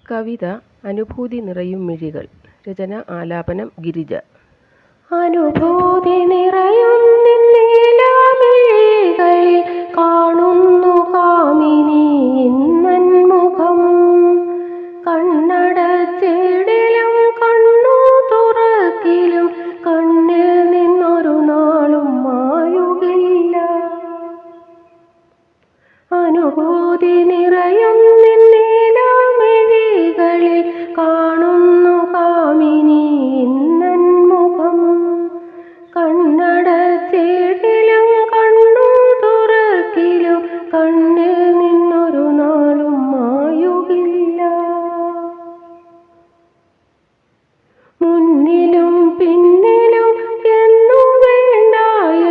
കവിത അനുഭൂതി നിറയും മിഴികൾ. രചന ആലാപനം ഗിരിജ. അനുഭൂതി നിറയും നിന്നീലാമിഴികളിൽ കാണുന്നു കാമിനി ഇന്നൻ മുഖം. കണ്ണടച്ചിടിലും കണ്ണു തുറക്കിലും കണ്ണിൽ നിന്നൊരു നാളും മായുകില്ല. അനുഭൂതി നിറയും നിന്നീലാമിഴികളിൽ കാണുന്നു കാമിനി ഇന്നൻ മുഖം. കണ്ണടച്ചിടിലും കണ്ണു തുറക്കിലും കണ്ണിൽ നിന്നൊരു നാളും മായുകില്ല. മുന്നിലും പിന്നിലും എന്നു വേണ്ട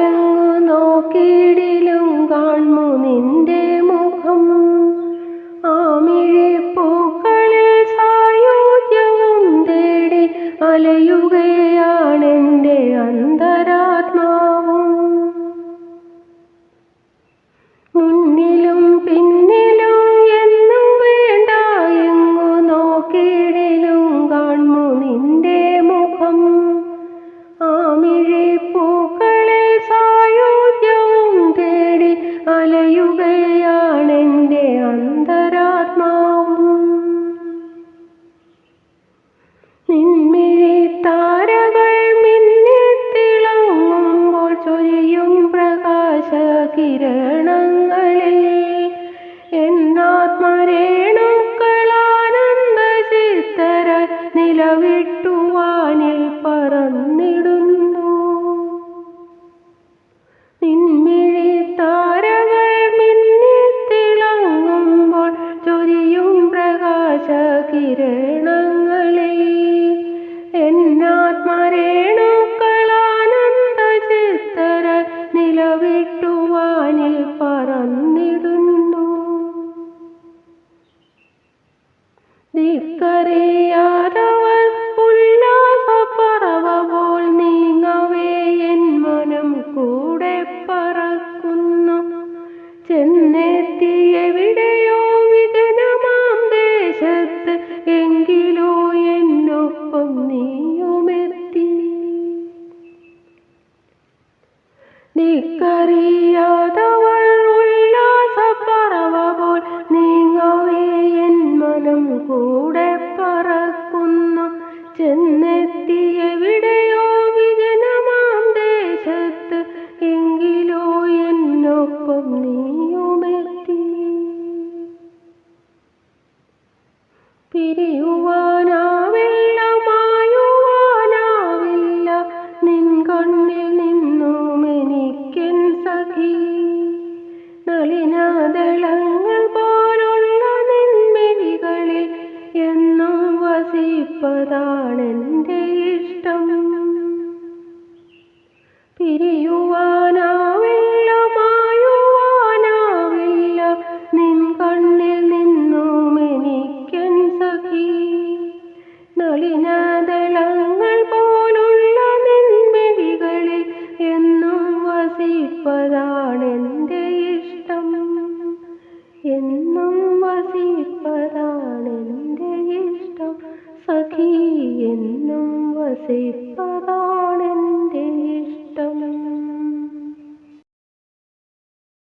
എങ്ങു നോക്കിയിടിലും കാണുന്നു നിന്റെ മുഖം. ആമിഴിപ്പൂക്കളിൽ സായുജ്യവും തേടി അലയുകയാണെൻ്റെ അന്തരാത്മാവും. മുന്നിലും പിന്നിലും എന്നു വേണ്ട എങ്ങു നോക്കിയിടിലും കാണുന്നു നിന്റെ മുഖം. ആമിഴിപ്പൂക്കളിൽ സായുജ്യവും തേടി അലയുകയാണെൻ്റെ അന്തരാത്മാവും. നിൻമിഴിത്താരകൾ മിന്നിത്തിളങ്ങുമ്പോൾ ചൊരിയും പ്രകാശകിരണങ്ങളിൽ എന്നാത്മരേണുക്കളാനന്ദചിത്തരായി നിലവിട്ടുവാനിൽ പറന്നിടുന്നു. നിൻമിഴിത്താരകൾ മിന്നിത്തിളങ്ങുമ്പോൾ ചൊരിയും പ്രകാശകിരണങ്ങളിൽ എന്നാത്മരേണുക്കളാനന്ദചിത്തരായി നിലവിട്ടുവാനിൽ പറന്നിടുന്നു. ദിക്കറിയാതവർ ഉല്ലാസപ്പറവ പോൽ നീങ്ങവേ എൻ മനം കൂടെ പറക്കുന്നു. ചെന്നെത്തിയെവിടെയോ വിജനമാം ദേശത്ത് എങ്കിലോ എന്നൊപ്പം നീയുമെത്തി. ദിക്കറിയാതവർ ഉല്ലാസപ്പറവ പോൽ നീങ്ങവേ എൻ മനം കൂടെ പറക്കുന്നു. ചെന്നെത്തിയെവിടെയോ വിജനമാം ദേശത്ത് എങ്കിലോ എന്നൊപ്പം നീയുമെത്തി. പിരിയുവാനാവില്ല മായുവാനാവില്ല നിൻ കണ്ണിൽ നിന്നും എനിക്കെൻ സഖി. നളിനദളങ്ങൾ പോലുള്ള നിൻമിഴികളിൽ എന്നും വസിപ്പതാണെൻ്റെ ഇഷ്ടം. പിരിയുവാനാവില്ല മായുവാനാവില്ല നിൻ കണ്ണിൽ നിന്നും എനിക്കെൻ സഖി. നളിനദളങ്ങൾ പോലുള്ള നിൻമിഴികളിൽ എന്നും വസിപ്പതാണെൻ്റെ ഇഷ്ടം. എന്നും വസിപ്പതാണെൻ്റെ ഇഷ്ടം സഖി. എന്നും വസിപ്പ